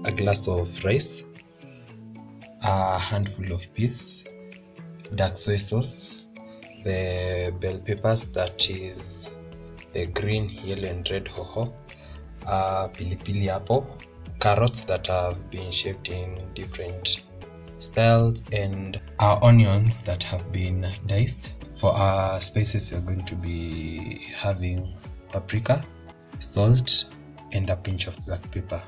a glass of rice, a handful of peas, dark soy sauce, the bell peppers, that is the green, yellow and red hoho, pilipili apple, carrots that have been shaped in different styles, and our onions that have been diced. For our spices, you're going to be having paprika, salt and a pinch of black pepper.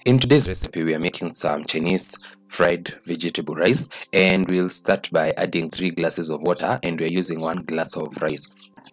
In today's recipe, we are making some Chinese fried vegetable rice, and we'll start by adding 3 glasses of water, and we're using 1 glass of rice.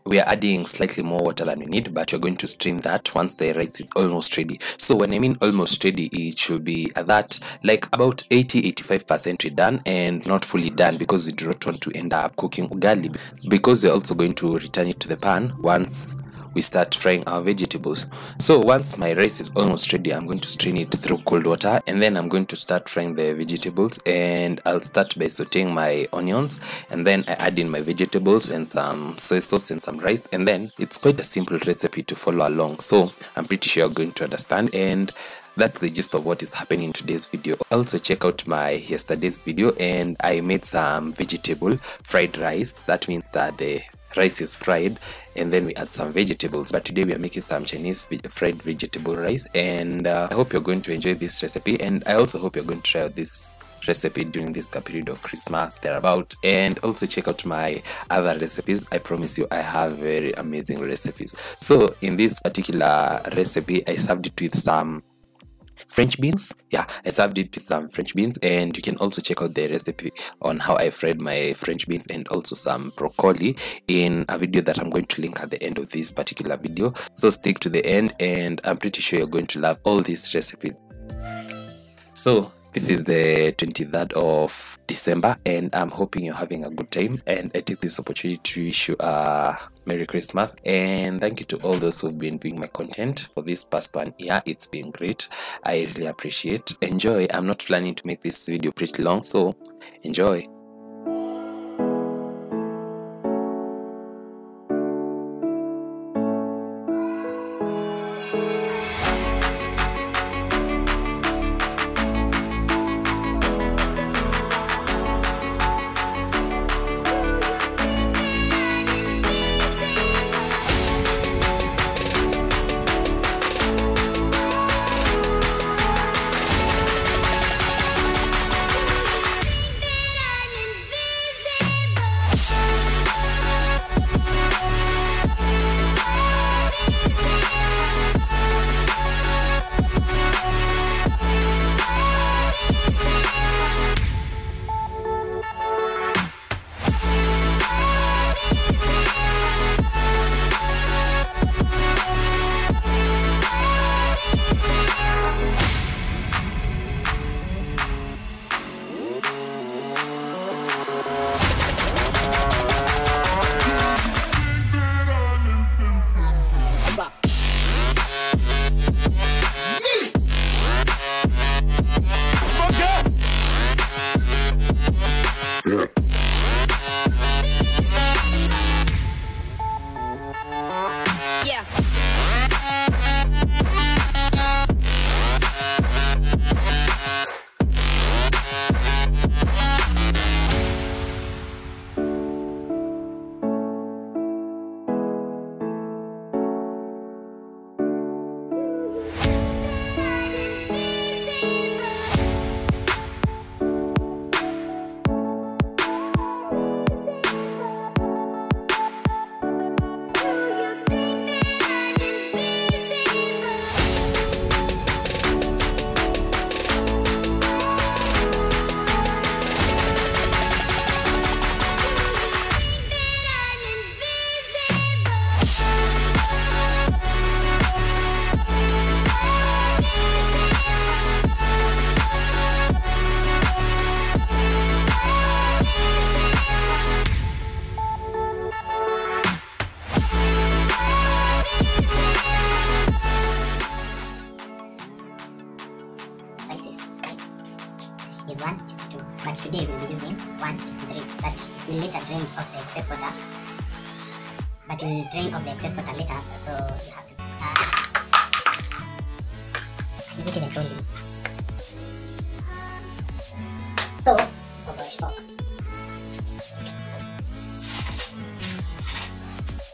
We are adding slightly more water than we need, but we're going to strain that once the rice is almost ready. So when I mean almost ready, it should be at that like about 80-85% done and not fully done, because we do not want to end up cooking ugali, because we're also going to return it to the pan once we start frying our vegetables. So once my rice is almost ready, I'm going to strain it through cold water, and then I'm going to start frying the vegetables. And I'll start by sauteing my onions, and then I add in my vegetables and some soy sauce and some rice, and then it's quite a simple recipe to follow along, so I'm pretty sure you're going to understand. And that's the gist of what is happening in today's video. Also check out my yesterday's video, and I made some vegetable fried rice. That means that the rice is fried and then we add some vegetables, but today we are making some Chinese fried vegetable rice. And I hope you're going to enjoy this recipe, and I also hope you're going to try out this recipe during this period of Christmas thereabout. And also check out my other recipes. I promise you I have very amazing recipes. So in this particular recipe, I served it with some French beans. Yeah, I served it with some French beans, and you can also check out the recipe on how I fried my French beans and also some broccoli in a video that I'm going to link at the end of this particular video. So stick to the end, and I'm pretty sure you're going to love all these recipes. So this is the 23rd of December, and I'm hoping you're having a good time, and I take this opportunity to wish you a Merry Christmas, and thank you to all those who've been viewing my content for this past 1 year. It's been great. I really appreciate. Enjoy. I'm not planning to make this video pretty long, so enjoy. Is 1:2. but today we'll be using 1:3. But we'll later drain off the excess water. But we'll drain off the excess water later, so you have to. Is it even rolling? So, oh gosh, folks.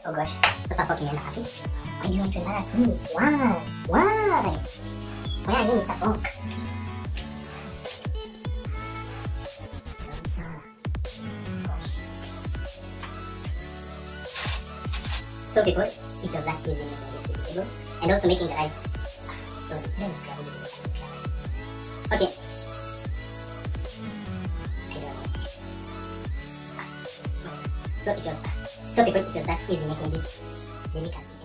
Oh gosh, sasa fork imeenda wapi? Why do you want to embarrass me? Why? Why? Why are you Mr. Fork? So people, it was that easy making this vegetable and also making the rice. So let me grab it. Okay. So people, it was that easy making this delicacy.